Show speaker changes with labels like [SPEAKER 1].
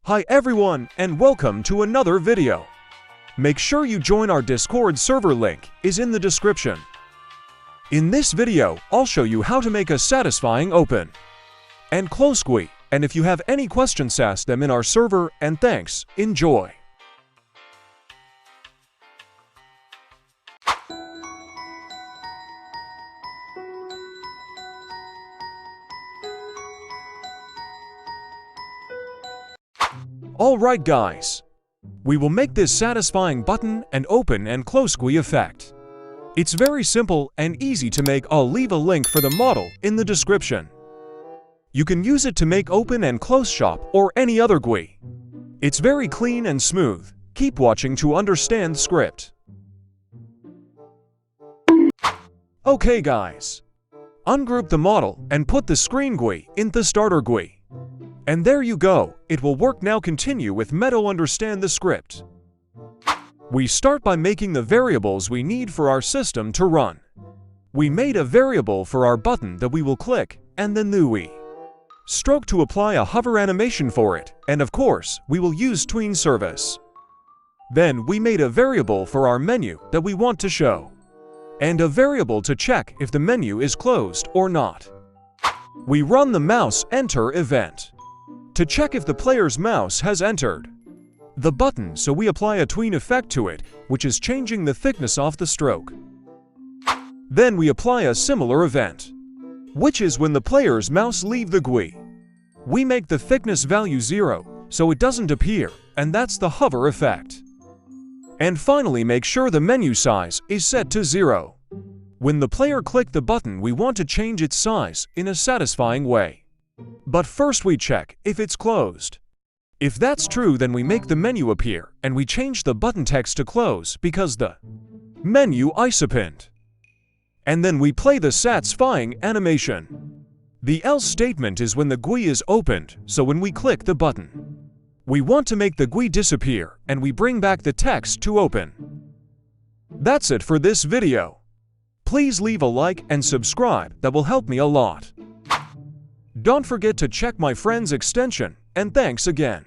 [SPEAKER 1] Hi everyone, and welcome to another video. Make sure you join our Discord server, link is in the description. In this video, I'll show you how to make a satisfying open and close GUI, and if you have any questions, ask them in our server, and thanks, enjoy. Alright guys, we will make this satisfying button and open and close GUI effect. It's very simple and easy to make. I'll leave a link for the model in the description. You can use it to make open and close shop or any other GUI. It's very clean and smooth. Keep watching to understand the script. Okay guys, ungroup the model and put the screen GUI in the starter GUI. And there you go, it will work now. Continue with Meadow. Understand the script. We start by making the variables we need for our system to run. We made a variable for our button that we will click, and then the GUI stroke to apply a hover animation for it, and of course, we will use tween service. Then we made a variable for our menu that we want to show, and a variable to check if the menu is closed or not. We run the mouse enter event to check if the player's mouse has entered the button, so we apply a tween effect to it, which is changing the thickness of the stroke. Then we apply a similar event, which is when the player's mouse leave the GUI. We make the thickness value 0, so it doesn't appear, and that's the hover effect. And finally, make sure the menu size is set to 0. When the player click the button, we want to change its size in a satisfying way. But first we check if it's closed. If that's true, then we make the menu appear, and we change the button text to close because the menu is opened. And then we play the satisfying animation. The else statement is when the GUI is opened, so when we click the button, we want to make the GUI disappear, and we bring back the text to open. That's it for this video. Please leave a like and subscribe, that will help me a lot. Don't forget to check my friend's extension, and thanks again.